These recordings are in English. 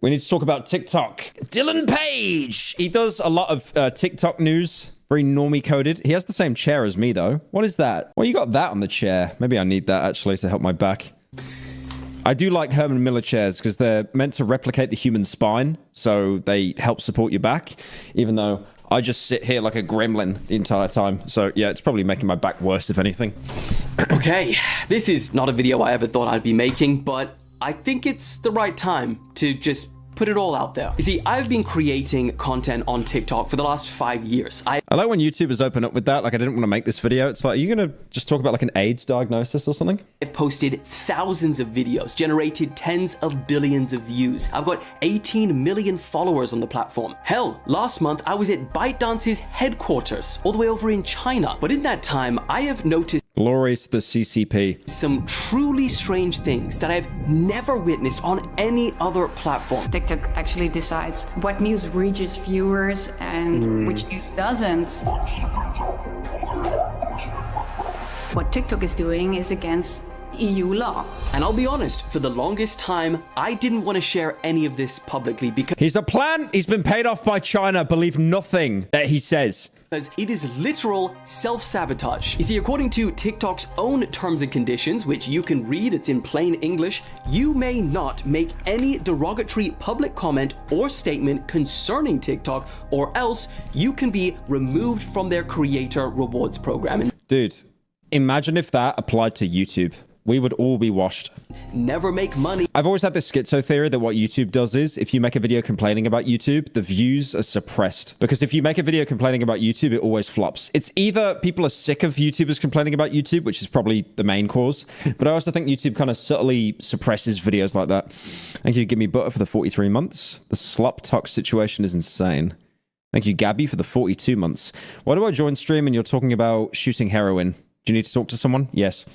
We need to talk about TikTok. Dylan Page! He does a lot of TikTok news. Very normie coded. He has the same chair as me, though. What is that? Well, you got that on the chair. Maybe I need that, actually, to help my back. I do like Herman Miller chairs because they're meant to replicate the human spine. So they help support your back, even though I just sit here like a gremlin the entire time. So yeah, it's probably making my back worse, if anything. Okay, this is not a video I ever thought I'd be making, but I think it's the right time to just put it all out there. You see, I've been creating content on TikTok for the last 5 years. I like when YouTubers open up with that. Like, I didn't want to make this video. It's like, are you going to just talk about like an AIDS diagnosis or something? I've posted thousands of videos, generated tens of billions of views. I've got 18 million followers on the platform. Hell, last month I was at ByteDance's headquarters, all the way over in China. But in that time, I have noticed Glory to the CCP. some truly strange things that I've never witnessed on any other platform. TikTok actually decides what news reaches viewers and which news doesn't. What TikTok is doing is against EU law. And I'll be honest, for the longest time, I didn't want to share any of this publicly because He's a plant. He's been paid off by China. Believe nothing that he says. it is literal self-sabotage. You see, according to TikTok's own terms and conditions, which you can read, it's in plain English, you may not make any derogatory public comment or statement concerning TikTok, or else you can be removed from their creator rewards program. Dude, imagine if that applied to YouTube. We would all be washed. Never make money. I've always had this schizo theory that what YouTube does is, if you make a video complaining about YouTube, the views are suppressed. Because if you make a video complaining about YouTube, it always flops. It's either people are sick of YouTubers complaining about YouTube, which is probably the main cause, but I also think YouTube kind of subtly suppresses videos like that. Thank you, Give Me Butter, for the 43 months. The slop tuck situation is insane. Thank you, Gabby, for the 42 months. Why do I join stream and you're talking about shooting heroin? Do you need to talk to someone? Yes.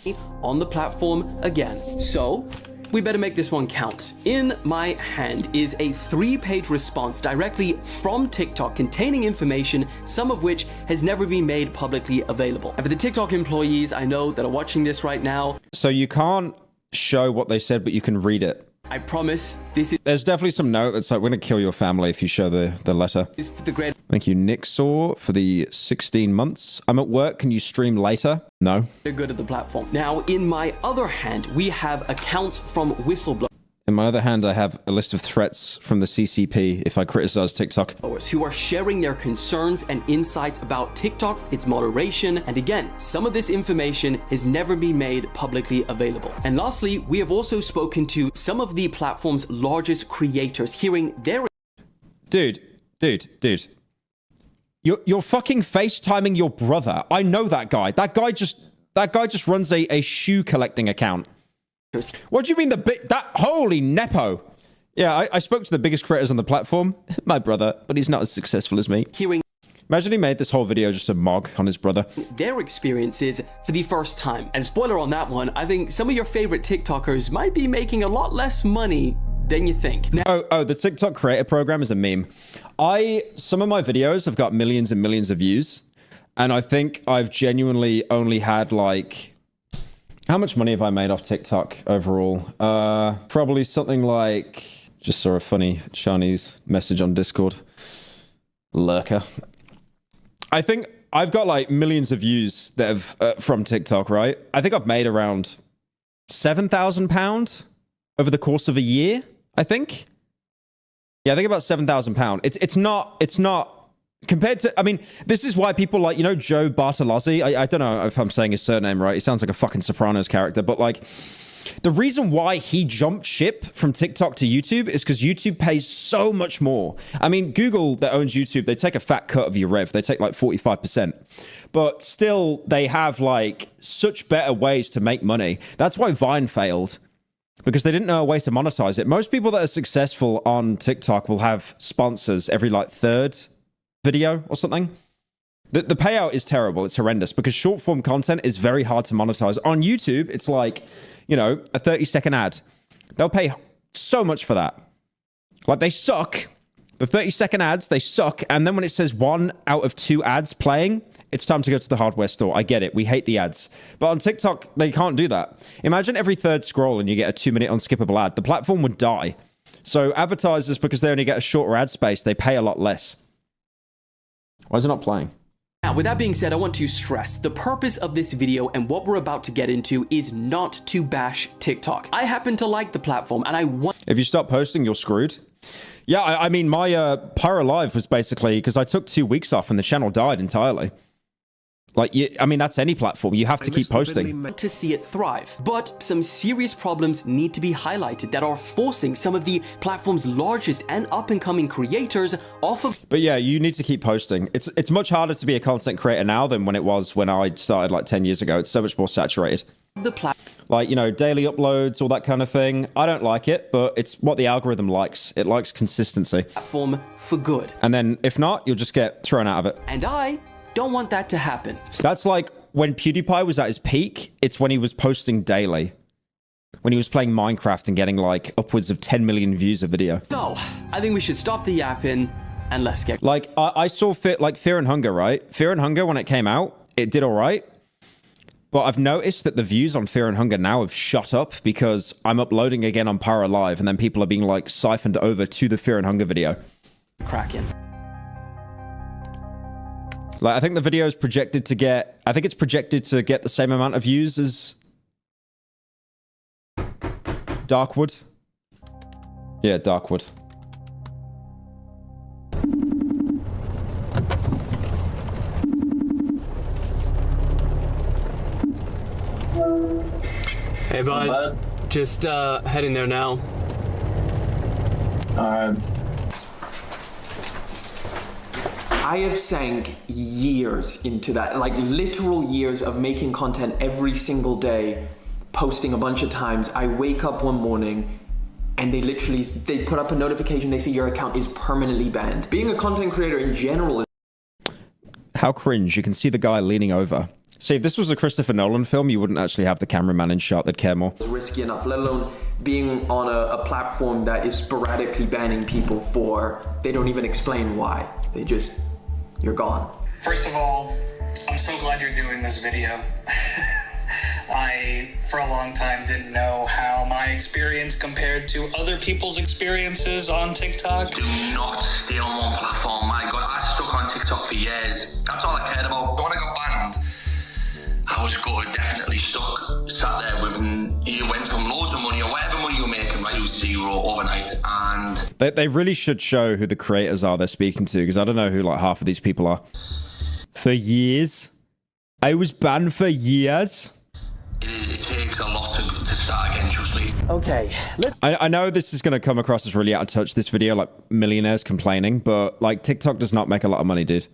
On the platform again. So we better make this one count. In my hand is a 3-page response directly from TikTok containing information, some of which has never been made publicly available. And for the TikTok employees I know that are watching this right now, So you can't show what they said, but you can read it. I promise this There's definitely some note that's like, we're going to kill your family if you show the letter. is for the great. Thank you, Nixor, for the 16 months. I'm at work. Can you stream later? No. Good of the platform. Now, in my other hand, we have accounts from whistleblowers In my other hand, I have a list of threats from the CCP if I criticize TikTok. who are sharing their concerns and insights about TikTok, its moderation, and again, some of this information has never been made publicly available. And lastly, we have also spoken to some of the platform's largest creators, hearing their Dude. You're fucking FaceTiming your brother. I know that guy. That guy just runs a shoe collecting account. What do you mean holy Nepo? Yeah, I spoke to the biggest creators on the platform. My brother, but he's not as successful as me. hearing Imagine he made this whole video just a mog on his brother. their experiences for the first time. And spoiler on that one, I think some of your favorite TikTokers might be making a lot less money than you think. Now, Oh, the TikTok creator program is a meme. Some of my videos have got millions and millions of views. And I think I've genuinely only had like, how much money have I made off TikTok overall? Probably something like, just saw a funny Chinese message on Discord. Lurker. I think I've got like millions of views that have from TikTok, right? I think I've made around £7,000 over the course of a year, I think. Yeah, I think about £7,000. It's not compared to, I mean, this is why people like, Joe Bartolozzi. I don't know if I'm saying his surname right. He sounds like a fucking Sopranos character, but like, the reason why he jumped ship from TikTok to YouTube is because YouTube pays so much more. I mean, Google that owns YouTube, they take a fat cut of your rev. They take like 45%. But still, they have like such better ways to make money. That's why Vine failed, because they didn't know a way to monetize it. Most people that are successful on TikTok will have sponsors every like third video or something. The payout is terrible. It's horrendous because short form content is very hard to monetize. On YouTube, it's like, a 30-second ad. They'll pay so much for that. Like, they suck. The 30-second ads, they suck. And then when it says 1 out of 2 ads playing, it's time to go to the hardware store. I get it. We hate the ads. But on TikTok, they can't do that. Imagine every third scroll and you get a 2-minute unskippable ad. The platform would die. So advertisers, because they only get a shorter ad space, they pay a lot less. Why is it not playing? Now, with that being said, I want to stress the purpose of this video and what we're about to get into is not to bash TikTok. I happen to like the platform and I want... If you stop posting, you're screwed. Yeah, I mean, my Pyro Live was basically because I took 2 weeks off and the channel died entirely. Like, I mean, that's any platform. You have to keep posting. To see it thrive. But some serious problems need to be highlighted that are forcing some of the platform's largest and up-and-coming creators off of... But yeah, you need to keep posting. It's much harder to be a content creator now than when it was when I started like 10 years ago. It's so much more saturated. Like, you know, daily uploads, all that kind of thing. I don't like it, but it's what the algorithm likes. It likes consistency. Platform for good. And then if not, you'll just get thrown out of it. And I don't want that to happen. That's like when PewDiePie was at his peak. It's when he was posting daily. When he was playing Minecraft and getting like upwards of 10 million views a video. So, I think we should stop the yapping and let's get... Like, I saw Fear and Hunger, right? Fear and Hunger, when it came out, it did all right. But I've noticed that the views on Fear and Hunger now have shot up because I'm uploading again on Pyro Live and then people are being like siphoned over to the Fear and Hunger video. Cracking. Like, I think the video is projected to get... I think it's projected to get the same amount of views as... Darkwood. Yeah, Darkwood. Hey, bud. Just heading there now. I have sank years into that, like literal years of making content every single day, posting a bunch of times. I wake up one morning and they put up a notification, they say your account is permanently banned. Being a content creator in general is... How cringe. You can see the guy leaning over. See, if this was a Christopher Nolan film, you wouldn't actually have the cameraman in shot. They'd care more. Risky enough, let alone being on a platform that is sporadically banning people for, they don't even explain why. They just, you're gone. First of all, I'm so glad you're doing this video. I, for a long time, didn't know how my experience compared to other people's experiences on TikTok. Do not stay on one platform. My God, I stuck on TikTok for years. That's all I cared about. When I got banned, I was gutted, definitely stuck. Sat there with, you went from loads of money or whatever money you were making, right, to zero overnight. And they really should show who the creators are they're speaking to, because I don't know who like half of these people are. For years? I was banned for years? it takes a lot to start again, trust me. Okay, I know this is going to come across as really out of touch, this video, like millionaires complaining, but like TikTok does not make a lot of money, dude.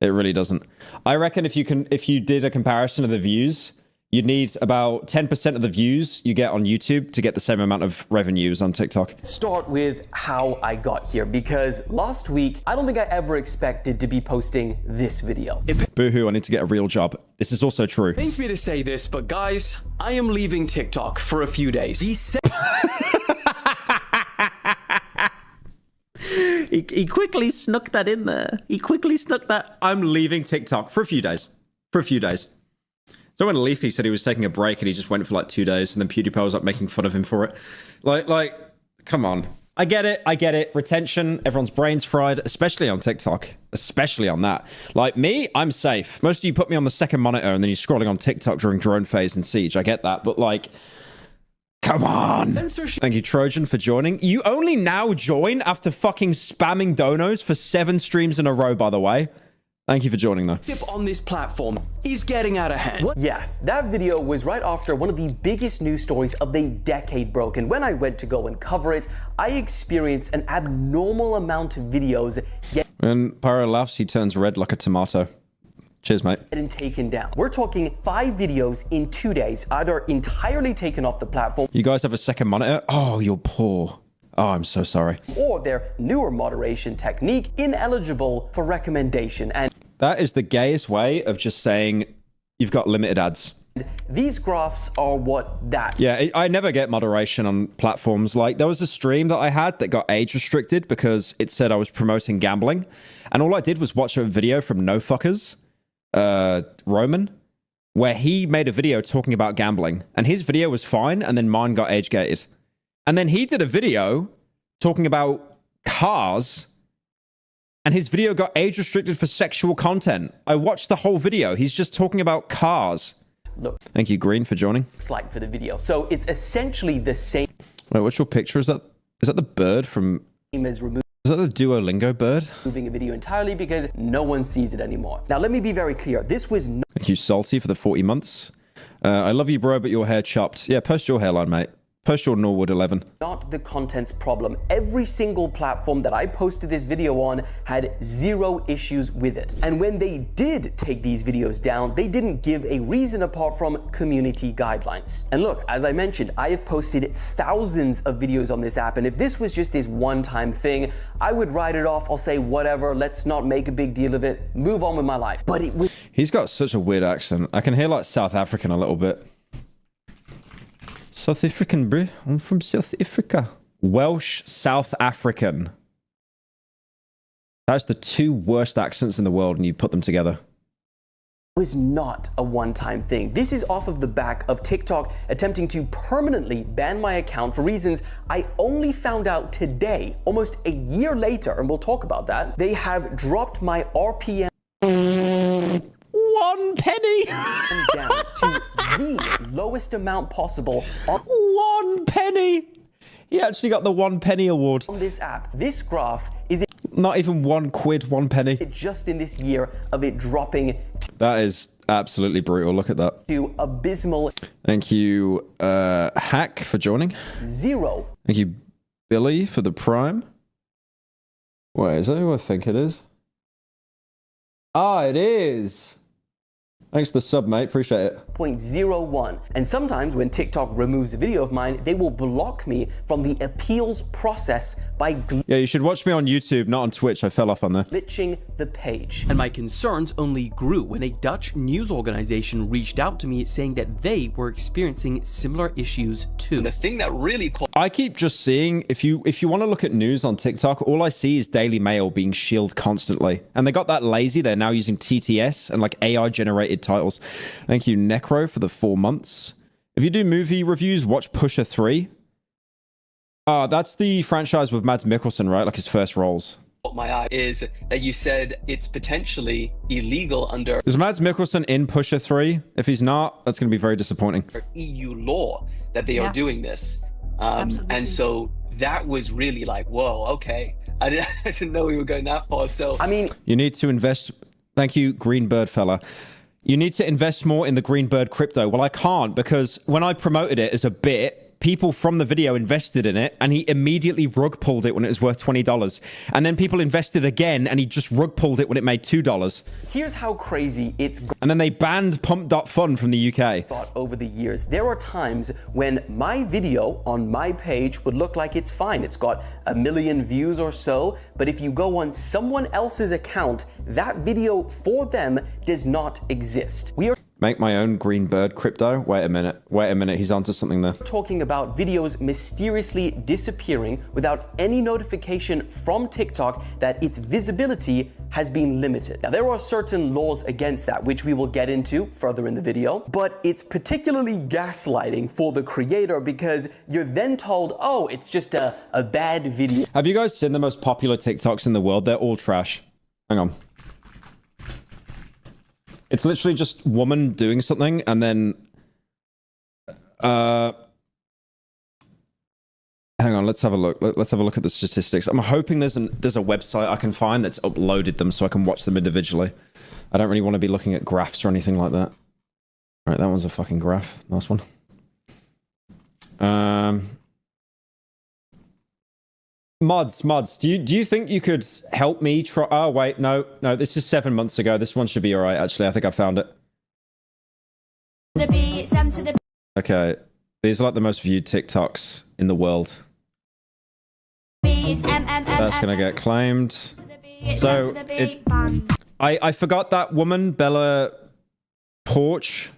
It really doesn't. I reckon if you did a comparison of the views, you'd need about 10% of the views you get on YouTube to get the same amount of revenues on TikTok. start with how I got here, because last week, I don't think I ever expected to be posting this video. It Boohoo, I need to get a real job. This is also true. pains me to say this, but guys, I am leaving TikTok for a few days. He quickly snuck that in there. He quickly snuck that. I'm leaving TikTok for a few days. For a few days. So when Leafy said he was taking a break and he just went for like 2 days, and then PewDiePie was like making fun of him for it. Like, come on. I get it. Retention, everyone's brains fried, especially on TikTok. Especially on that. Like me, I'm safe. Most of you put me on the second monitor and then you're scrolling on TikTok during drone phase and Siege. I get that, but like, come on. Thank you, Trojan, for joining. You only now join after fucking spamming donos for 7 streams in a row, by the way. Thank you for joining, though. On this platform is getting out of hand. Yeah, that video was right after one of the biggest news stories of the decade broke, and when I went to go and cover it, I experienced an abnormal amount of videos When Pyro laughs, he turns red like a tomato. Cheers, mate. getting taken down. We're talking 5 videos in 2 days, either entirely taken off the platform You guys have a second monitor? Oh, you're poor. Oh, I'm so sorry. or their newer moderation technique ineligible for recommendation. And That is the gayest way of just saying you've got limited ads. these graphs are what that. Yeah, I never get moderation on platforms. Like, there was a stream that I had that got age restricted because it said I was promoting gambling. And all I did was watch a video from No Fuckers, Roman, where he made a video talking about gambling. And his video was fine, and then mine got age gated. And then he did a video talking about cars, and his video got age restricted for sexual content. I watched the whole video. He's just talking about cars. Look, thank you, Green, for joining. looks like for the video. So it's essentially the same Wait, what's your picture? Is that the bird from... as removing Is that the Duolingo bird? a video entirely because no one sees it anymore. Now, let me be very clear. This was not Thank you, Salty, for the 40 months. I love you, bro, but your hair chopped. Yeah, post your hairline, mate. Post your Norwood 11. not the content's problem. Every single platform that I posted this video on had zero issues with it. And when they did take these videos down, they didn't give a reason apart from community guidelines. And look, as I mentioned, I have posted thousands of videos on this app, and if this was just this one-time thing, I would write it off. I'll say, whatever, let's not make a big deal of it, move on with my life. But it was He's got such a weird accent. I can hear like South African a little bit. South African, bro. I'm from South Africa. Welsh, South African. That's the two worst accents in the world, and you put them together. was not a one-time thing. This is off of the back of TikTok attempting to permanently ban my account for reasons I only found out today, almost a year later, and we'll talk about that. They have dropped my RPM 1 penny. down to the lowest amount possible on 1 penny. He actually got the 1 penny award. this app. This graph is Not even 1 quid, 1 penny. just in this year of it dropping That is absolutely brutal. Look at that. to abysmal Thank you, Hack, for joining. 0. Thank you, Billy, for the Prime. Wait, is that who I think it is? Ah, it is. Thanks for the sub, mate. Appreciate it. 0.01. And sometimes when TikTok removes a video of mine, they will block me from the appeals process by Yeah, you should watch me on YouTube, not on Twitch. I fell off on there. glitching the page. And my concerns only grew when a Dutch news organization reached out to me saying that they were experiencing similar issues too. The thing that really caught I keep just seeing, if you want to look at news on TikTok, all I see is Daily Mail being shielded constantly. And they got that lazy. They're now using TTS and like AI generated titles. Thank you, Necro, for the 4 months. If you do movie reviews, watch Pusher 3. That's the franchise with Mads Mikkelsen, right? Like his first roles. my eye is that you said it's potentially illegal under Is Mads Mikkelsen in Pusher 3? If he's not, that's going to be very disappointing. EU law that they Yeah. are doing this. Absolutely. And so that was really like, whoa, okay. I didn't know we were going that far. So I mean, You need to invest. Thank you, Greenbird fella. You need to invest more in the Greenbird crypto. Well, I can't because when I promoted it as a bit, people from the video invested in it and he immediately rug pulled it when it was worth $20. And then people invested again and he just rug pulled it when it made $2. here's how crazy it's And then they banned Pump.Fun from the UK. got over the years. There are times when my video on my page would look like it's fine. It's got 1 million views or so, but if you go on someone else's account, that video for them does not exist. We are Make my own Greenbird crypto. Wait a minute. He's onto something there. talking about videos mysteriously disappearing without any notification from TikTok that its visibility has been limited. Now, there are certain laws against that, which we will get into further in the video, but it's particularly gaslighting for the creator because you're then told, oh, it's just a bad video. Have you guys seen the most popular TikToks in the world? They're all trash. Hang on. It's literally just woman doing something and then hang on, let's have a look. Let's have a look at the statistics. I'm hoping there's a website I can find that's uploaded them so I can watch them individually. I don't really want to be looking at graphs or anything like that. All right, that one's a fucking graph. Nice one. Mods, do you think you could help me try? Oh, wait, no, this is 7 months ago. This one should be all right, actually. I think I found it. Okay, these are like the most viewed TikToks in the world. That's gonna get claimed. So, I forgot that woman, Bella Porch.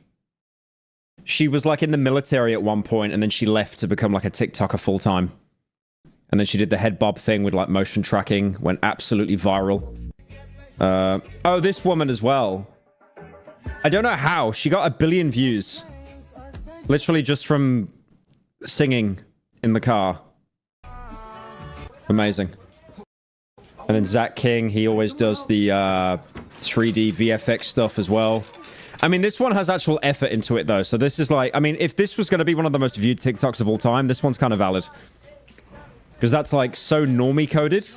She was like in the military at one point, and then she left to become like a TikToker full time. And then she did the head bob thing with like motion tracking, went absolutely viral. Oh, this woman as well. I don't know how. She got 1 billion views. Literally just from singing in the car. Amazing. And then Zach King, he always does the 3D VFX stuff as well. I mean, this one has actual effort into it, though. So this is like, I mean, if this was going to be one of the most viewed TikToks of all time, this one's kind of valid. Because that's like so normie coded,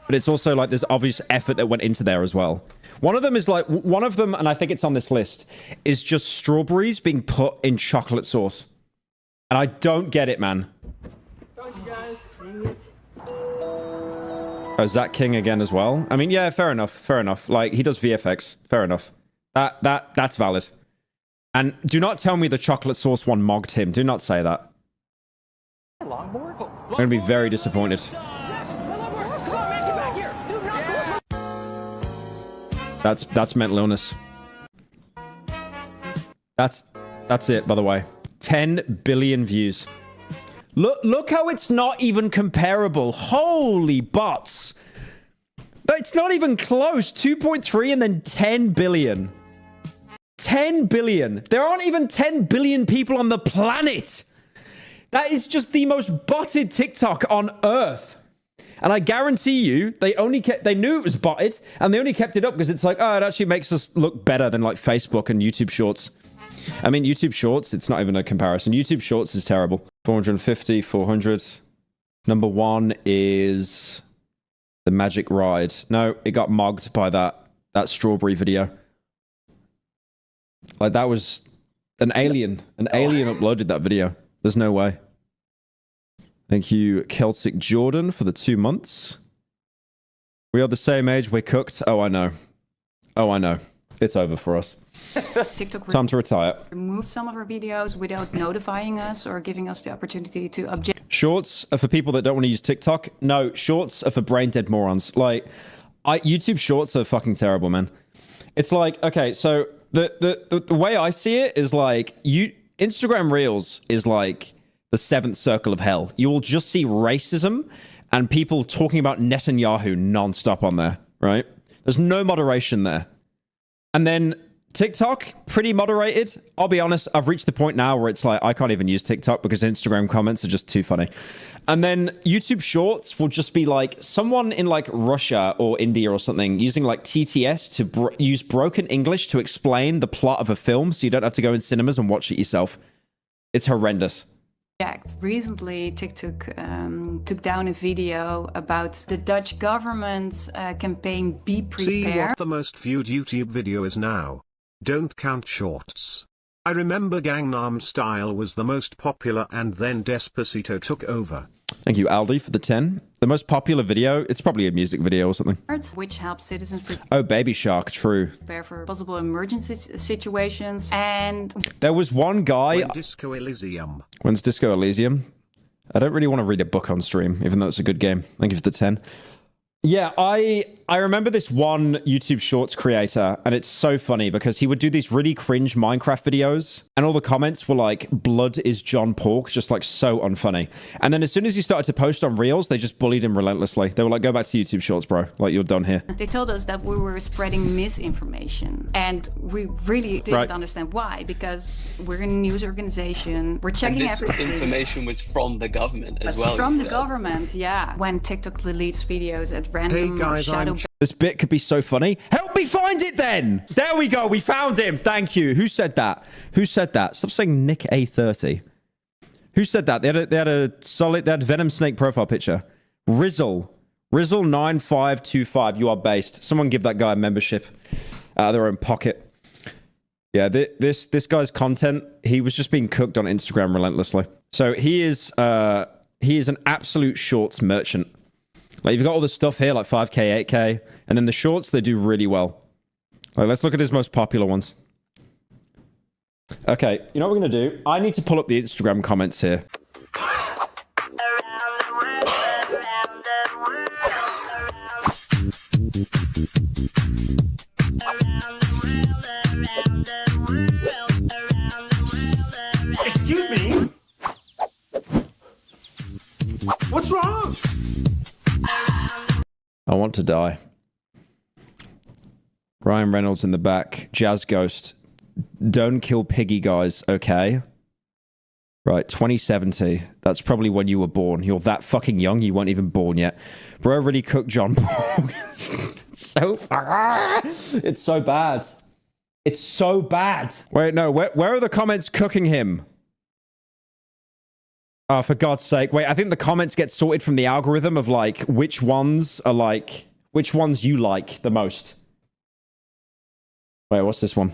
but it's also like there's obvious effort that went into there as well. One of them is like, one of them, and I think it's on this list, is just strawberries being put in chocolate sauce. And I don't get it, man. Oh, Zach King again as well. I mean, yeah, fair enough. Fair enough. Like, he does VFX. Fair enough. That's valid. And do not tell me the chocolate sauce one mogged him. Do not say that. I'm going to be very disappointed. That's mental illness. That's it, by the way. 10 billion views. Look how it's not even comparable. Holy butts. It's not even close. 2.3 and then 10 billion. 10 billion. There aren't even 10 billion people on the planet. That is just the most botted TikTok on earth. And I guarantee you, they knew it was botted, and they only kept it up because it's like, oh, it actually makes us look better than like Facebook and YouTube Shorts. I mean, YouTube Shorts, it's not even a comparison. YouTube Shorts is terrible. 450, 400. Number one is the Magic Ride. No, it got mogged by that strawberry video. Like, that was an alien. An alien uploaded that video. There's no way. Thank you, Celtic Jordan, for the 2 months. We are the same age. We're cooked. Oh, I know. Oh, I know. It's over for us. TikTok Time to retire. removed some of our videos without notifying us or giving us the opportunity to object. Shorts are for people that don't want to use TikTok. No, shorts are for brain dead morons. Like, YouTube Shorts are fucking terrible, man. It's like, okay, so the way I see it is like, Instagram Reels is like the seventh circle of hell. You will just see racism and people talking about Netanyahu nonstop on there, right? There's no moderation there. And then TikTok, pretty moderated. I'll be honest, I've reached the point now where it's like, I can't even use TikTok because Instagram comments are just too funny. And then YouTube Shorts will just be like someone in like Russia or India or something using like TTS to use broken English to explain the plot of a film so you don't have to go in cinemas and watch it yourself. It's horrendous. Recently, TikTok took down a video about the Dutch government's campaign Be Prepared. See what the most viewed YouTube video is now. Don't count shorts. I remember Gangnam Style was the most popular and then Despacito took over. Thank you, Aldi, for the 10. The most popular video, it's probably a music video or something. Which helps citizens Oh, Baby Shark, true. prepare for possible emergency situations. And There was one guy... Disco Elysium. When's Disco Elysium? I don't really want to read a book on stream, even though it's a good game. Thank you for the 10. Yeah, I remember this one YouTube Shorts creator, and it's so funny because he would do these really cringe Minecraft videos, and all the comments were like, blood is John Pork, just like so unfunny. And then as soon as he started to post on Reels, they just bullied him relentlessly. They were like, go back to YouTube Shorts, bro. Like, you're done here. they told us that we were spreading misinformation. And we really didn't understand why, because we're a news organization. We're checking This everything. information was from the government as well. From you the said. government, yeah. When TikTok deletes videos at random Hey guys, shadow This bit could be so funny. Help me find it then! There we go, we found him! Thank you. Who said that? Who said that? Stop saying Nick A30. Who said that? They had Venom Snake profile picture. Rizzle9525, you are based. Someone give that guy a membership out of their own pocket. Yeah, this guy's content, he was just being cooked on Instagram relentlessly. So he is an absolute shorts merchant. Like, you've got all this stuff here, like 5K, 8K, and then the shorts, they do really well. Like, let's look at his most popular ones. Okay, you know what we're going to do? I need to pull up the Instagram comments here. Excuse me? What's wrong? I want to die. Ryan Reynolds in the back. Jazz Ghost. Don't kill Piggy, guys, okay? Right, 2070. That's probably when you were born. You're that fucking young, you weren't even born yet. Bro already cooked John Paul. It's so bad. It's so bad. Wait, no, where are the comments cooking him? Oh, for God's sake. Wait, I think the comments get sorted from the algorithm of like which ones are like, which ones you like the most. Wait, what's this one?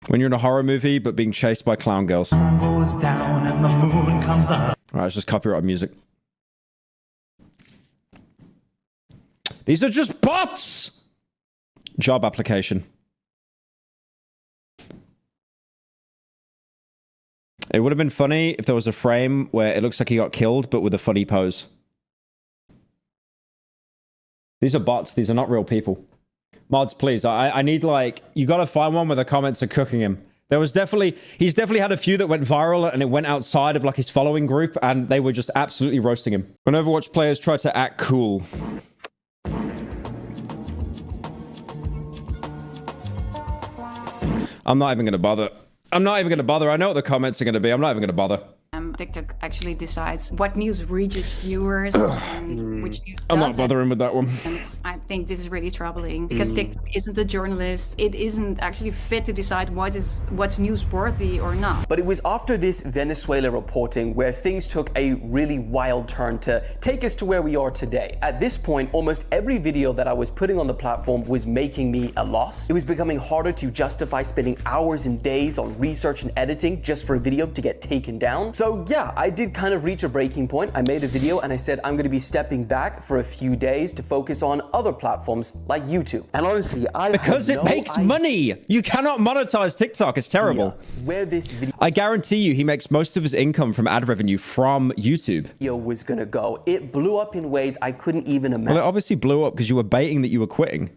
When you're in a horror movie but being chased by clown girls. Sun goes down and the moon comes up. Alright, it's just copyright music. These are just bots! Job application. It would have been funny if there was a frame where it looks like he got killed, but with a funny pose. These are bots. These are not real people. Mods, please. I need, like... You gotta find one where the comments are cooking him. There was definitely... He's definitely had a few that went viral, and it went outside of, like, his following group, and they were just absolutely roasting him. When Overwatch players try to act cool... I'm not even gonna bother. I'm not even gonna bother. I know what the comments are gonna be. I'm not even gonna bother. TikTok actually decides what news reaches viewers and which news I'm not doesn't. bothering with that one. And I think this is really troubling because TikTok isn't a journalist. It isn't actually fit to decide what's newsworthy or not. But it was after this Venezuela reporting where things took a really wild turn to take us to where we are today. At this point, almost every video that I was putting on the platform was making me a loss. It was becoming harder to justify spending hours and days on research and editing just for a video to get taken down. So yeah, I did kind of reach a breaking point. I made a video and I said I'm going to be stepping back for a few days to focus on other platforms like YouTube. And honestly, because it makes money. You cannot monetize TikTok. It's terrible. Where this video I guarantee you he makes most of his income from ad revenue from YouTube. was going to go. It blew up in ways I couldn't even imagine. Well, it obviously blew up because you were baiting that you were quitting.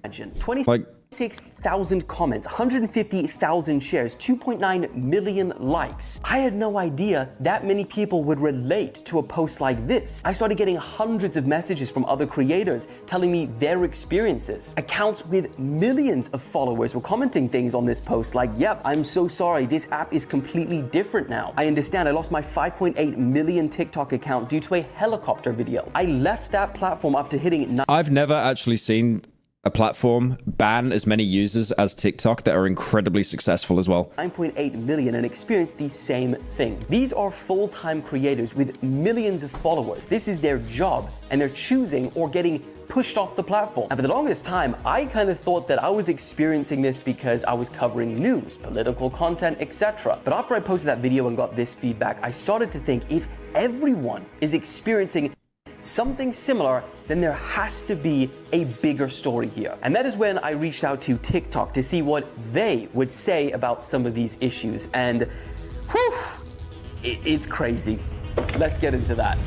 26,000 comments, 150,000 shares, 2.9 million likes. I had no idea that many people would relate to a post like this. I started getting hundreds of messages from other creators telling me their experiences. Accounts with millions of followers were commenting things on this post like, yep, I'm so sorry, this app is completely different now. I understand I lost my 5.8 million TikTok account due to a helicopter video. I left that platform after hitting... I've never actually seen a platform ban as many users as TikTok that are incredibly successful as well. 9.8 million and experienced the same thing. These are full-time creators with millions of followers. This is their job and they're choosing or getting pushed off the platform. And for the longest time, I kind of thought that I was experiencing this because I was covering news, political content, etc. But after I posted that video and got this feedback, I started to think if everyone is experiencing something similar, then there has to be a bigger story here. And that is when I reached out to TikTok to see what they would say about some of these issues. And whew, it's crazy. Let's get into that.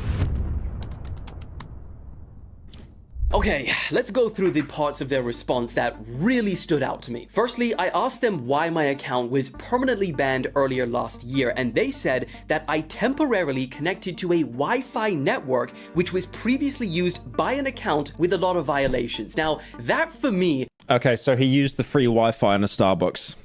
Okay, let's go through the parts of their response that really stood out to me. Firstly, I asked them why my account was permanently banned earlier last year, and they said that I temporarily connected to a Wi-Fi network which was previously used by an account with a lot of violations. Now, that for me... Okay, so he used the free Wi-Fi in a Starbucks.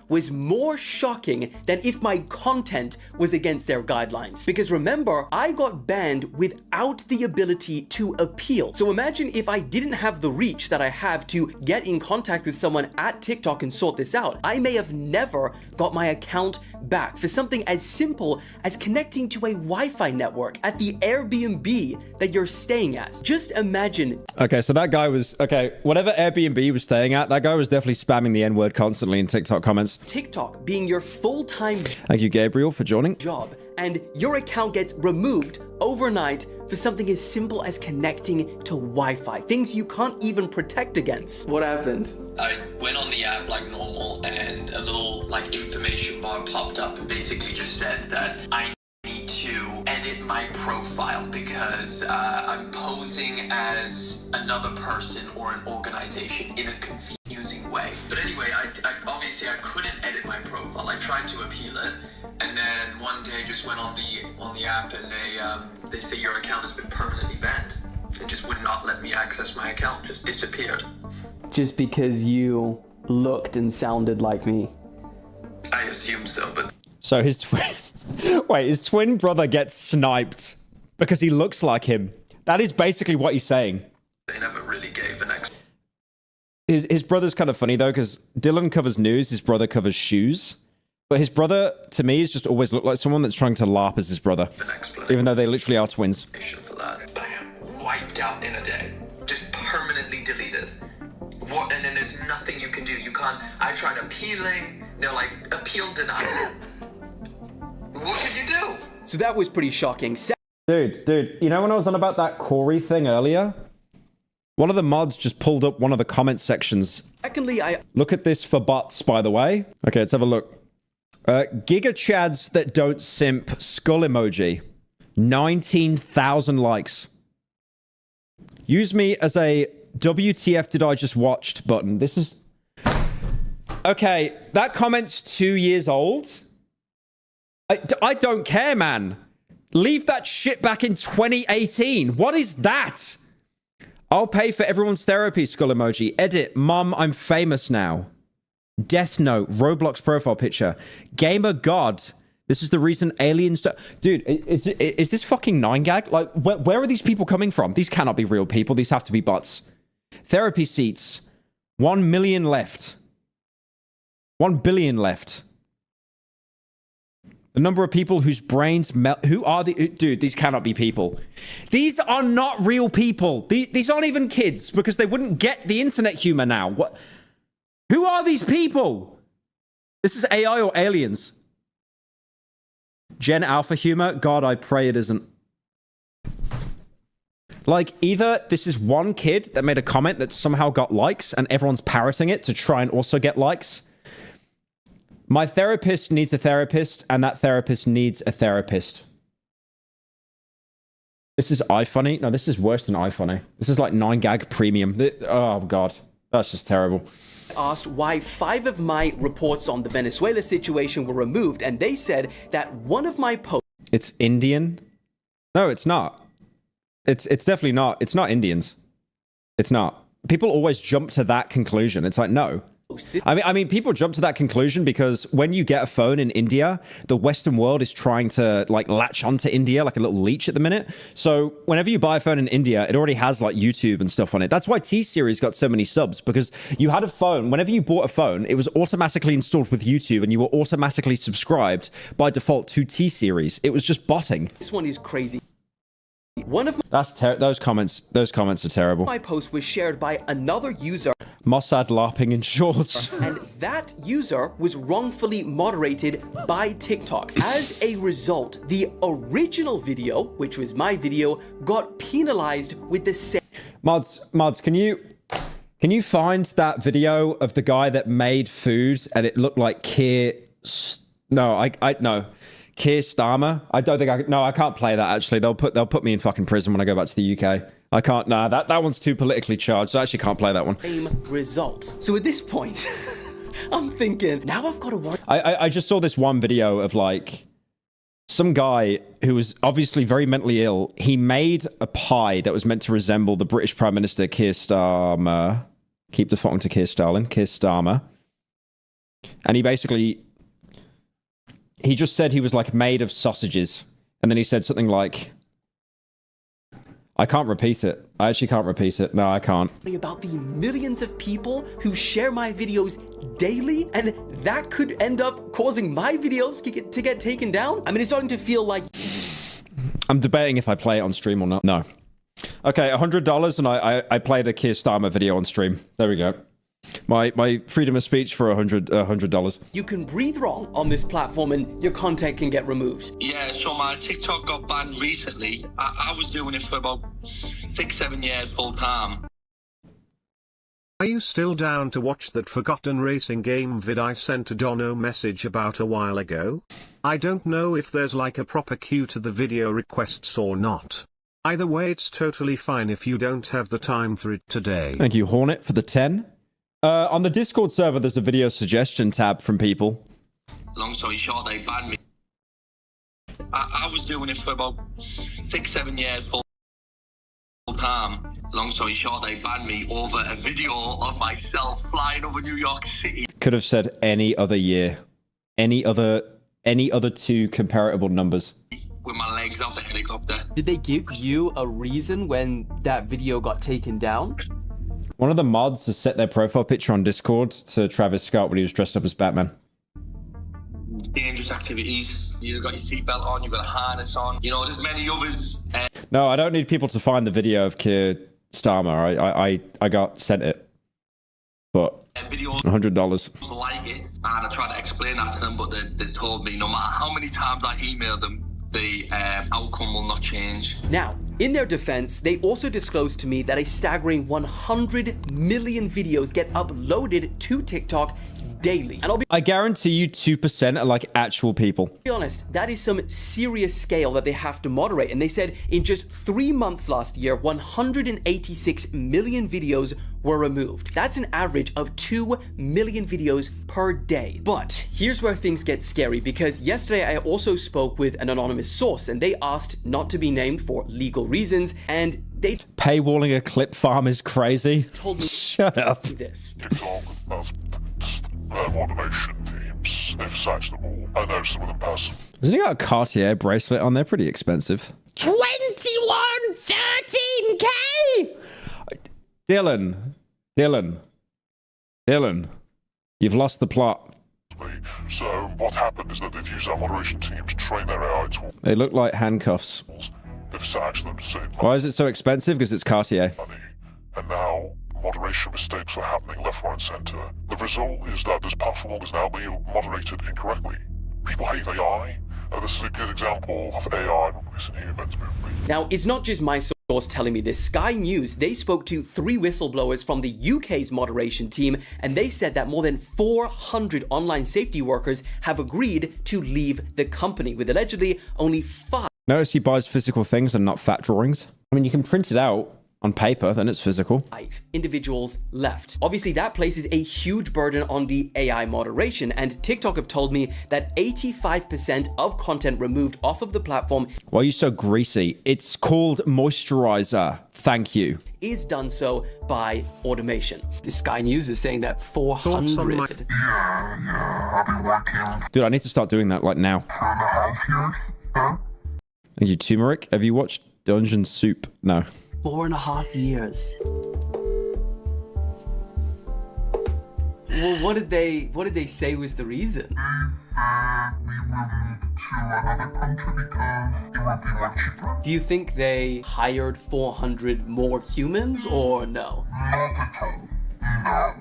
Was more shocking than if my content was against their guidelines. Because remember, I got banned without the ability to appeal. So imagine if I didn't have the reach that I have to get in contact with someone at TikTok and sort this out. I may have never got my account back for something as simple as connecting to a Wi-Fi network at the Airbnb that you're staying at. Just imagine. Okay, so that guy was, okay, whatever Airbnb he was staying at, that guy was definitely spamming the N-word constantly in TikTok comments. TikTok being your full-time Thank you, Gabriel, for joining. Job, and your account gets removed overnight for something as simple as connecting to Wi-Fi, things you can't even protect against. What happened? I went on the app like normal and a little like information bar popped up and basically just said that I need to edit my profile because I'm posing as another person or an organization in a confusing way. But anyway, I obviously I couldn't edit my profile. I tried to appeal it, and then one day just went on the app and they say your account has been permanently banned. It just would not let me access my account. Just disappeared. Just because you looked and sounded like me. I assume so, but So his twin brother gets sniped because he looks like him. That is basically what he's saying. they never really gave an explanation His brother's kind of funny though, because Dylan covers news, his brother covers shoes. But his brother, to me, has just always looked like someone that's trying to LARP as his brother. Even though they literally are twins. for that. Bam, wiped out in a day. Just permanently deleted. What? And then there's nothing you can do. You can't. I tried appealing. They're like, appeal denied. What could you do? So that was pretty shocking. Dude, you know when I was on about that Corey thing earlier? One of the mods just pulled up one of the comment sections. Secondly, Look at this for bots, by the way. Okay, let's have a look. Giga Chads that don't simp skull emoji. 19,000 likes. Use me as a WTF did I just watched button. This is... Okay, that comment's 2 years old. I don't care, man. Leave that shit back in 2018. What is that? I'll pay for everyone's therapy, skull emoji. Edit, mom, I'm famous now. Death Note, Roblox profile picture. Gamer God. This is the reason aliens... Dude, is this fucking 9gag? Like, where are these people coming from? These cannot be real people. These have to be bots. Therapy seats. 1 million left. 1 billion left. The number of people whose brains melt... Who are the... Dude, these cannot be people. These are not real people. These aren't even kids because they wouldn't get the internet humor now. What? Who are these people? This is AI or aliens? Gen Alpha humor? God, I pray it isn't. Like, either this is one kid that made a comment that somehow got likes and everyone's parroting it to try and also get likes. My therapist needs a therapist, and that therapist needs a therapist. This is iFunny. No, this is worse than iFunny. This is like 9gag premium. Oh, God. That's just terrible. Asked why 5 of my reports on the Venezuela situation were removed, and they said that one of my posts... It's Indian? No, it's not. It's definitely not. It's not Indians. It's not. People always jump to that conclusion. It's like, no. I mean, people jump to that conclusion because when you get a phone in India, the Western world is trying to like latch onto India like a little leech at the minute. So whenever you buy a phone in India, it already has like YouTube and stuff on it. That's why T-Series got so many subs, because you had a phone. Whenever you bought a phone, it was automatically installed with YouTube and you were automatically subscribed by default to T-Series. It was just botting. This one is crazy. One of those comments are terrible. my posts was shared by another user, Mossad LARPing in shorts. and that user was wrongfully moderated by TikTok. As a result, the original video, which was my video, got penalized with the same... Mods, can you find that video of the guy that made food and it looked like Keir... No, Keir Starmer. I don't think I can't play that actually. They'll put me in fucking prison when I go back to the UK. I can't. Nah, that one's too politically charged. So I actually can't play that one. Same result. So at this point, I'm thinking, now I've got to watch... I just saw this one video of like some guy who was obviously very mentally ill. He made a pie that was meant to resemble the British Prime Minister Keir Starmer. Keep defaulting to Keir Stalin. Keir Starmer. And he just said he was like made of sausages. And then he said something like... I can't repeat it. I actually can't repeat it. No, I can't. About the millions of people who share my videos daily, and that could end up causing my videos to get taken down. I mean, it's starting to feel like... I'm debating if I play it on stream or not. No. Okay, $100 and I play the Keir Starmer video on stream. There we go. My freedom of speech for $100. You can breathe wrong on this platform and your content can get removed. Yeah, so my TikTok got banned recently. I was doing it for about 6-7 years full time. Are you still down to watch that forgotten racing game vid I sent a Dono message about a while ago? I don't know if there's like a proper queue to the video requests or not. Either way, it's totally fine if you don't have the time for it today. Thank you, Hornet, for the 10. On the Discord server, there's a video suggestion tab from people. Long story short, they banned me. I was doing it for about 6-7 years full time. long story short, they banned me over a video of myself flying over New York City. Could have said any other year. Any other 2 comparable numbers. With my legs out the helicopter. Did they give you a reason when that video got taken down? One of the mods has set their profile picture on Discord to Travis Scott when he was dressed up as Batman. Dangerous activities. You've got your seatbelt on, you've got a harness on. You know, there's many others. No, I don't need people to find the video of Keir Starmer. I got sent it. But $100. Like it, and I tried to explain that to them, but they told me no matter how many times I emailed them, the outcome will not change. Now, in their defense, they also disclosed to me that a staggering 100 million videos get uploaded to TikTok daily. And I guarantee you 2% are like actual people. Be honest, that is some serious scale that they have to moderate. And they said in just 3 months last year, 186 million videos were removed. That's an average of 2 million videos per day. But here's where things get scary, because yesterday I also spoke with an anonymous source and they asked not to be named for legal reasons, and they paywalling a clip farm is crazy. Told me shut up. TikTok has automation teams. They've sacked them all. I know some of them personally. Hasn't he got a Cartier bracelet on there? Pretty expensive. 2113K! Dylan, you've lost the plot. So what happened is that they've used our moderation team to train their AI tools. They look like handcuffs. They've sacked them to save money. Why is it so expensive? Because it's Cartier. And now moderation mistakes are happening left, right, and centre. The result is that this platform is now being moderated incorrectly. People hate AI. This is a good example of AI replacing humans. Now, it's not just my source telling me this. Sky News, they spoke to 3 whistleblowers from the UK's moderation team, and they said that more than 400 online safety workers have agreed to leave the company, with allegedly only 5. Notice he buys physical things and not fat drawings. I mean, you can print it out on paper, then it's physical. 5 individuals left. Obviously, that places a huge burden on the AI moderation, and TikTok have told me that 85% of content removed off of the platform. Why are you so greasy? It's called moisturizer. Thank you. Is done so by automation. The Sky News is saying that 400. Dude, I need to start doing that like now. Thank you, turmeric. Have you watched Dungeon Soup? No. 4.5 years. Well, what did they say was the reason? We will move to another country because it will be more cheaper. Do you think they hired 400 more humans or no? Not at all. No.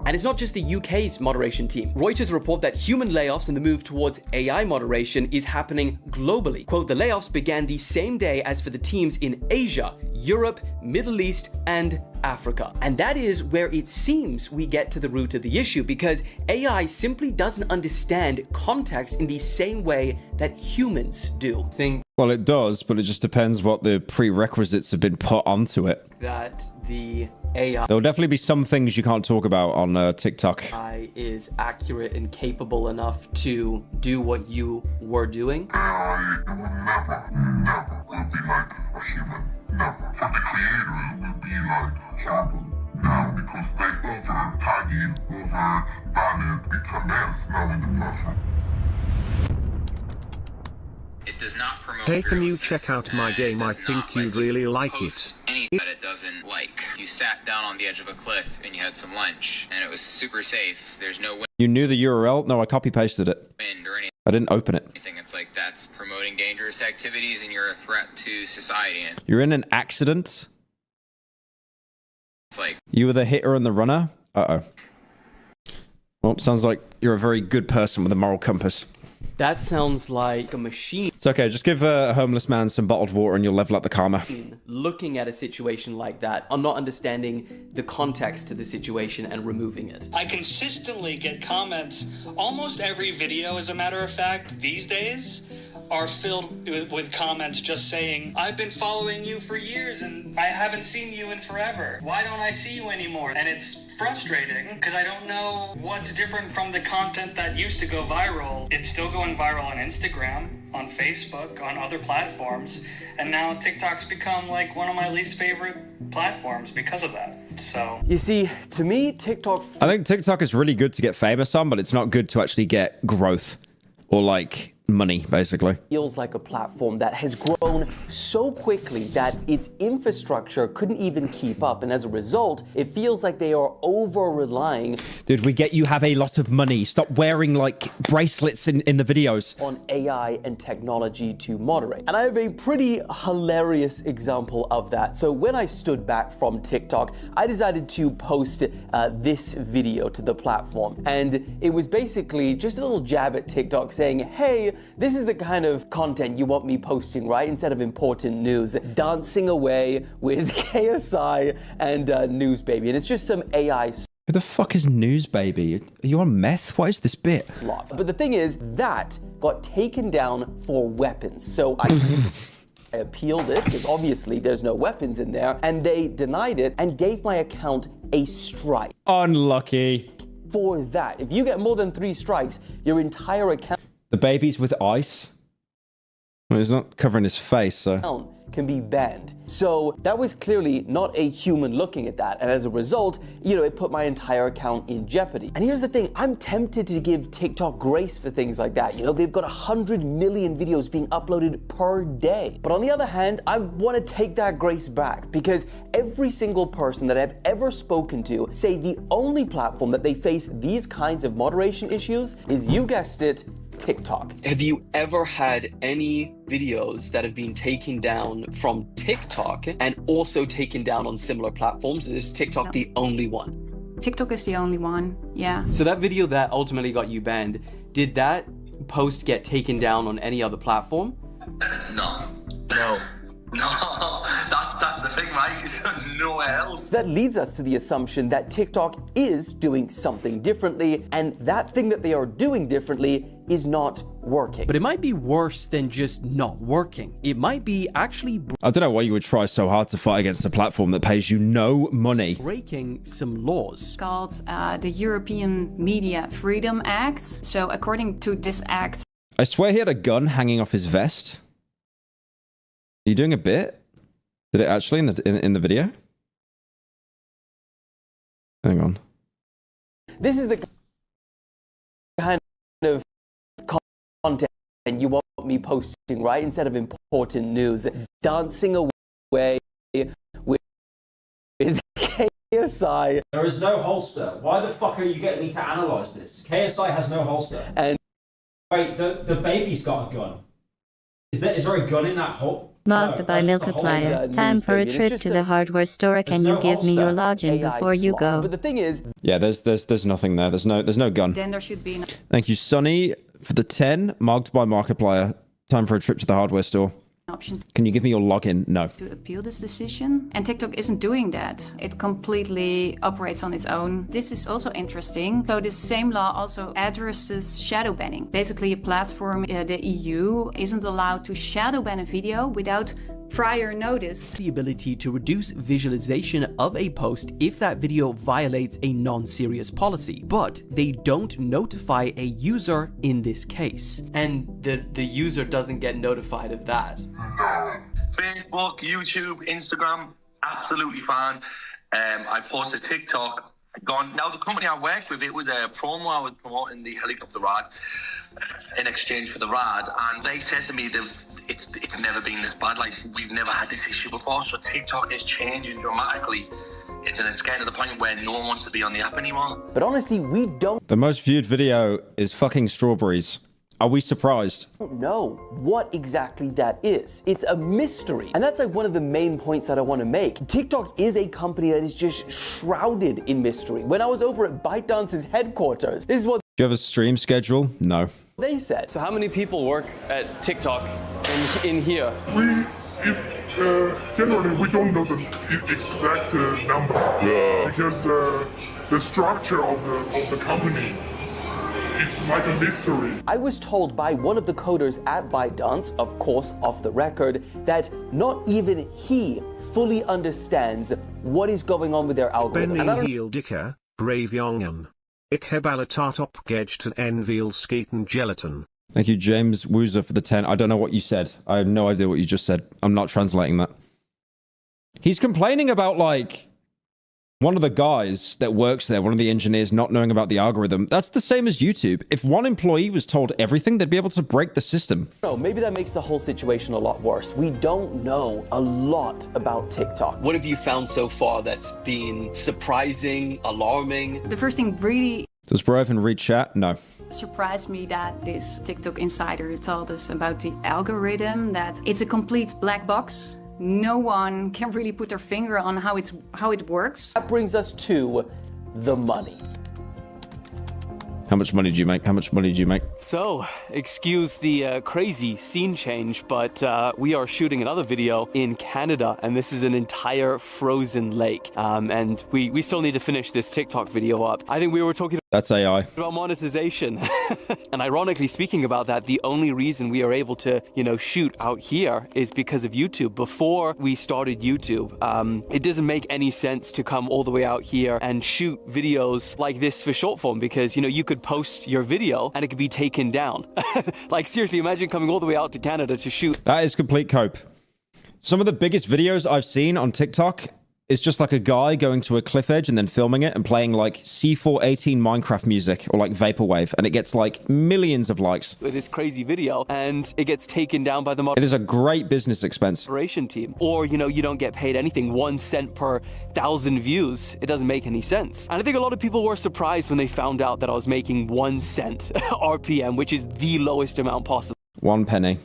And it's not just the UK's moderation team. Reuters report that human layoffs and the move towards AI moderation is happening globally. Quote, the layoffs began the same day as for the teams in Asia, Europe, Middle East, and Africa. And that is where it seems we get to the root of the issue, because AI simply doesn't understand context in the same way that humans do. Well, it does, but it just depends what the prerequisites have been put onto it. That the AI There'll definitely be some things you can't talk about on TikTok. is accurate and capable enough to do what you were doing. AI will never will be like a human. Never. For the creator, it will be like horrible. Now, because they over-tagging, over-banning, it's a mess now in the platform. It does not promote. Hey, can you check out my game? I think you'd really like it. Anything that it doesn't like. You sat down on the edge of a cliff and you had some lunch, and it was super safe. There's no wind You knew the URL? No, I copy pasted it. or anything. I didn't open it. It's like that's promoting dangerous activities, and you're a threat to society. And You're in an accident? it's like You were the hitter and the runner? Uh-oh. Well, sounds like you're a very good person with a moral compass. That sounds like a machine It's okay, just give a homeless man some bottled water and you'll level up the karma. looking at a situation like that, or not understanding the context to the situation and removing it. I consistently get comments almost every video, as a matter of fact, these days, are filled with comments just saying, I've been following you for years and I haven't seen you in forever. Why don't I see you anymore? And it's frustrating because I don't know what's different from the content that used to go viral. It's still going viral on Instagram, on Facebook, on other platforms, and now TikTok's become like one of my least favorite platforms because of that. So you see, to me, TikTok... I think TikTok is really good to get famous on, but it's not good to actually get growth or like money, basically. Feels like a platform that has grown so quickly that its infrastructure couldn't even keep up, and as a result, it feels like they are over-relying. Dude, we get you have a lot of money. Stop wearing like bracelets in the videos. On AI and technology to moderate. And I have a pretty hilarious example of that. So when I stood back from TikTok, I decided to post this video to the platform. And it was basically just a little jab at TikTok saying, hey, this is the kind of content you want me posting, right? Instead of important news. Dancing away with KSI and News Baby. And it's just some AI. Who the fuck is News Baby? Are you on meth? What is this bit? But the thing is, that got taken down for weapons. So I appealed it, because obviously there's no weapons in there, and they denied it and gave my account a strike. Unlucky. For that, if you get more than 3 strikes, your entire account... The baby's with ice? Well, he's not covering his face, so... can be banned. So that was clearly not a human looking at that, and as a result, you know, it put my entire account in jeopardy. And here's the thing, I'm tempted to give TikTok grace for things like that. You know, they've got 100 million videos being uploaded per day. But on the other hand, I want to take that grace back, because every single person that I've ever spoken to say the only platform that they face these kinds of moderation issues is, you guessed it, TikTok. Have you ever had any videos that have been taken down from TikTok and also taken down on similar platforms? Is TikTok the only one? TikTok is the only one, yeah. So that video that ultimately got you banned, did that post get taken down on any other platform? No. That's the thing, right? Nowhere else. That leads us to the assumption that TikTok is doing something differently, and that thing that they are doing differently is not working. But it might be worse than just not working. It might be actually I don't know why you would try so hard to fight against a platform that pays you no money. breaking some laws. It's called the European Media Freedom Act. So according to this act... I swear he had a gun hanging off his vest. Are you doing a bit? Did it actually in the video? Hang on. This is the kind of content you want me posting, right? Instead of important news. Dancing away with KSI. There is no holster. Why the fuck are you getting me to analyze this? KSI has no holster. And wait, the baby's got a gun. Is there a gun in that hole? Marked by Milkiplier. Time for a trip to the hardware store. Can you give me your login before you go? But the thing is, yeah, there's nothing there. There's no gun. Then there should be... Thank you, Sonny, for the 10. Marked by Markiplier. Time for a trip to the hardware store. Option Can you give me your login? No. to appeal this decision, and TikTok isn't doing that. It completely operates on its own. This is also interesting. So this same law also addresses shadow banning. Basically, a platform, the EU, isn't allowed to shadow ban a video without prior notice. the ability to reduce visualization of a post if that video violates a non-serious policy, but they don't notify a user in this case. And the user doesn't get notified of that. Facebook, YouTube, Instagram, absolutely fine. I posted TikTok. Now the company I worked with, it was a promo. I was promoting the helicopter ride in exchange for the ride, and they said to me it's never been this bad. Like, we've never had this issue before. So TikTok is changing dramatically, and it's getting to the point where no one wants to be on the app anymore. But honestly, we don't The most viewed video is fucking strawberries. Are we surprised? know what exactly that is. It's a mystery. And that's like one of the main points that I want to make. TikTok is a company that is just shrouded in mystery. When I was over at ByteDance's headquarters, this is what Do you have a stream schedule? No. they said. So how many people work at TikTok in here? Generally, we don't know the exact number. Yeah. Because the structure of the company It's like a mystery. I was told by one of the coders at ByteDance, of course off the record, that not even he fully understands what is going on with their algorithm. Ben heel dikker, brave jongen. Ik heb alle taart opgegeten en veel sketen gelatin. Thank you, James Woozer, for the 10. I don't know what you said. I have no idea what you just said. I'm not translating that. He's complaining about, like, one of the guys that works there, one of the engineers, not knowing about the algorithm. That's the same as YouTube. If one employee was told everything, they'd be able to break the system. No, maybe that makes the whole situation a lot worse. We don't know a lot about TikTok. What have you found so far that's been surprising, alarming? The first thing really Does Bro even read chat? No. surprised me that this TikTok insider told us about the algorithm, that it's a complete black box. No one can really put their finger on how it works. That brings us to the money. How much money do you make? How much money do you make? So, excuse the crazy scene change, but we are shooting another video in Canada, and this is an entire frozen lake. And we still need to finish this TikTok video up. I think we were talking That's AI. about monetization. And ironically speaking about that, the only reason we are able to, shoot out here is because of YouTube. Before we started YouTube, it doesn't make any sense to come all the way out here and shoot videos like this for short form, because, you could post your video and it could be taken down. Like, seriously, imagine coming all the way out to Canada to shoot. That is complete cope. Some of the biggest videos I've seen on TikTok is just like a guy going to a cliff edge and then filming it and playing like C418 Minecraft music or like Vaporwave, and it gets like millions of likes. With this crazy video, and it gets taken down by the It is a great business expense. moderation team. Or, you don't get paid anything, 1 cent per 1,000 views. It doesn't make any sense. And I think a lot of people were surprised when they found out that I was making 1 cent RPM, which is the lowest amount possible. 1 penny.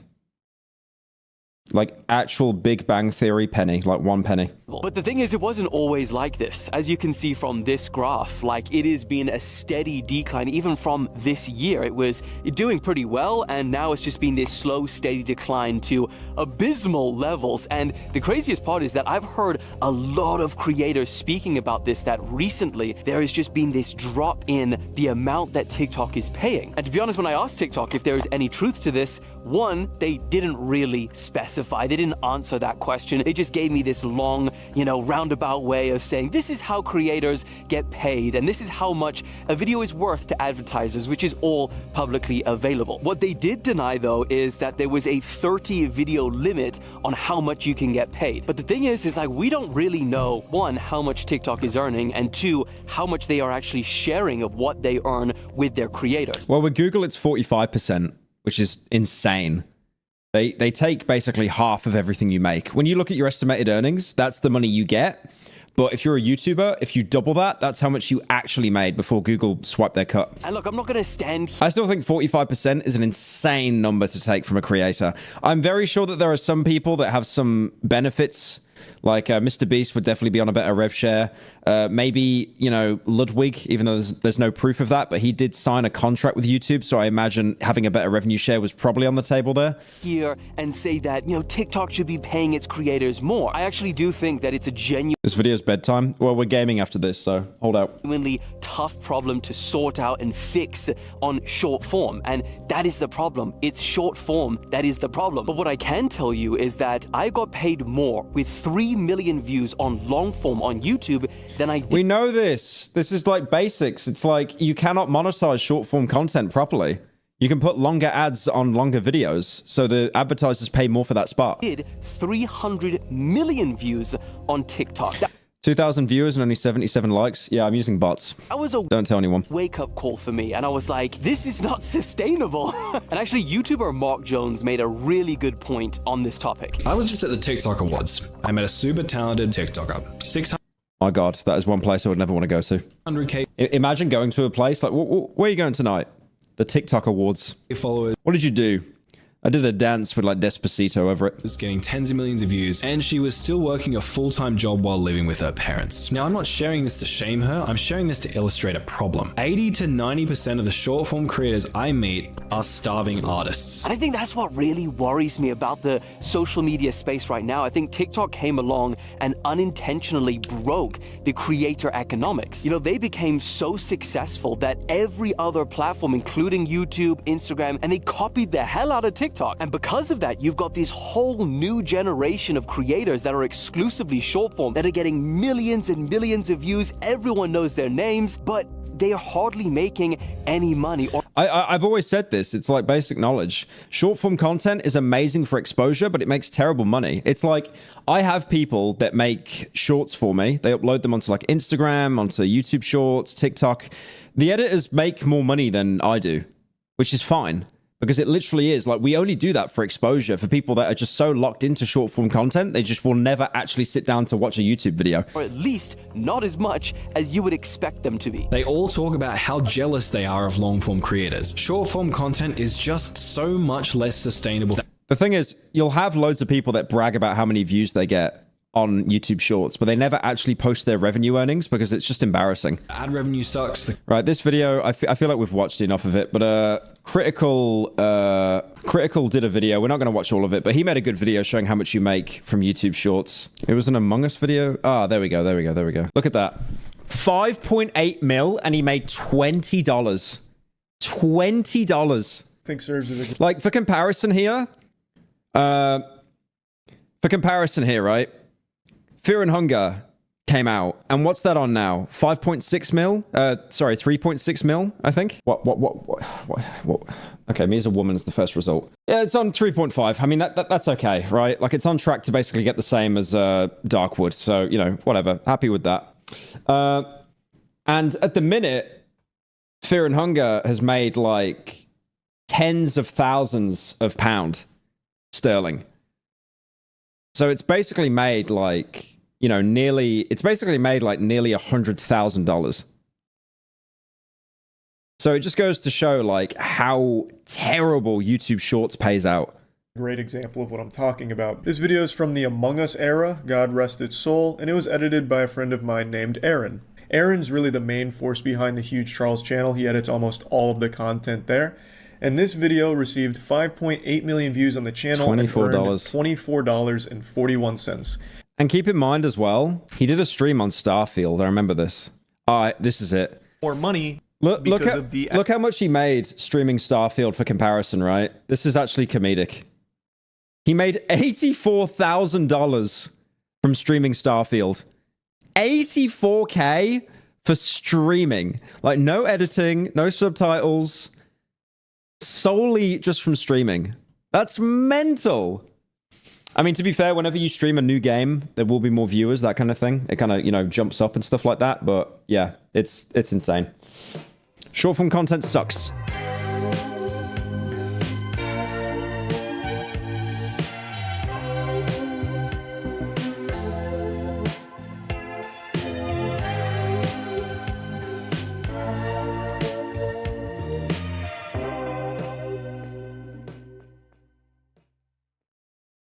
Like actual Big Bang Theory penny, like 1 penny. But the thing is, it wasn't always like this. As you can see from this graph, like, it has been a steady decline. Even from this year, it was doing pretty well, and now it's just been this slow, steady decline to abysmal levels. And the craziest part is that I've heard a lot of creators speaking about this, that recently there has just been this drop in the amount that TikTok is paying. And to be honest, when I asked TikTok if there is any truth to this, one, they didn't really specify. They didn't answer that question. They just gave me this long, roundabout way of saying this is how creators get paid, and this is how much a video is worth to advertisers, which is all publicly available. What they did deny, though, is that there was a 30 video limit on how much you can get paid. But the thing is like, we don't really know, one, how much TikTok is earning, and two, how much they are actually sharing of what they earn with their creators. Well, with Google, it's 45%, which is insane. They take basically half of everything you make. When you look at your estimated earnings, that's the money you get. But if you're a YouTuber, if you double that, that's how much you actually made before Google swiped their cut. And look, I'm not going to stand here. I still think 45% is an insane number to take from a creator. I'm very sure that there are some people that have some benefits. Like Mr. Beast would definitely be on a better rev share. Maybe, Ludwig, even though there's no proof of that, but he did sign a contract with YouTube, so I imagine having a better revenue share was probably on the table there. Here and say that, TikTok should be paying its creators more. I actually do think that it's a This video's bedtime. Well, we're gaming after this, so hold out. genuinely tough problem to sort out and fix on short form. And that is the problem. It's short form that is the problem. But what I can tell you is that I got paid more with 3 million views on long form on YouTube than I did. We know this. This is like basics. It's like you cannot monetize short form content properly. You can put longer ads on longer videos, so the advertisers pay more for that spot. Did 300 million views on TikTok. 2,000 viewers and only 77 likes. Yeah, I'm using bots. That was a Don't tell anyone. wake-up call for me, and I was like, this is not sustainable. And actually, YouTuber Mark Jones made a really good point on this topic. I was just at the TikTok Awards. I met a super talented TikToker. 600K My God, that is one place I would never want to go to. Imagine going to a place like, where are you going tonight? The TikTok Awards. followers. What did you do? I did a dance with like Despacito over it. Was getting tens of millions of views, and she was still working a full-time job while living with her parents. Now, I'm not sharing this to shame her, I'm sharing this to illustrate a problem. 80 to 90% of the short-form creators I meet are starving artists. And I think that's what really worries me about the social media space right now. I think TikTok came along and unintentionally broke the creator economics. You know, they became so successful that every other platform, including YouTube, Instagram, and they copied the hell out of TikTok. And because of that, you've got this whole new generation of creators that are exclusively short form that are getting millions and millions of views. Everyone knows their names, but they are hardly making any money. I've always said this. It's like basic knowledge. Short form content is amazing for exposure, but it makes terrible money. It's like I have people that make shorts for me. They upload them onto like Instagram, onto YouTube Shorts, TikTok. The editors make more money than I do, which is fine. Because it literally is like we only do that for exposure for people that are just so locked into short form content, they just will never actually sit down to watch a YouTube video. Or at least not as much as you would expect them to be. They all talk about how jealous they are of long form creators. Short form content is just so much less sustainable. The thing is, you'll have loads of people that brag about how many views they get on YouTube Shorts, but they never actually post their revenue earnings because it's just embarrassing. Ad revenue sucks. Right, this video, I feel like we've watched enough of it, but Critical did a video. We're not going to watch all of it, but he made a good video showing how much you make from YouTube Shorts. It was an Among Us video. Ah, there we go. Look at that. 5.8 mil, and he made $20. $20. I think serves as a... Like, for comparison here, right? Fear and Hunger came out, and what's that on now? 5.6 mil? Sorry, 3.6 mil, I think. What? Okay, me as a woman's the first result. Yeah, it's on 3.5. I mean, that's okay, right? Like, it's on track to basically get the same as Darkwood, so, you know, whatever. Happy with that. And at the minute, Fear and Hunger has made, like, tens of thousands of pound sterling. So it's basically made like, you know, nearly $100,000. So it just goes to show like how terrible YouTube Shorts pays out. Great example of what I'm talking about. This video is from the Among Us era, God rest its soul, and it was edited by a friend of mine named Aaron. Aaron's really the main force behind the Huge Charles channel. He edits almost all of the content there. And this video received 5.8 million views on the channel $24. and earned $24.41. And keep in mind as well, he did a stream on Starfield. I remember this. This is it. More money look how much he made streaming Starfield for comparison, right? This is actually comedic. He made $84,000 from streaming Starfield. 84K for streaming. Like, no editing, no subtitles. Solely just from streaming. That's mental. I mean, to be fair, whenever you stream a new game, there will be more viewers, that kind of thing. It kind of, you know, jumps up and stuff like that. But yeah, it's insane. Short form content sucks.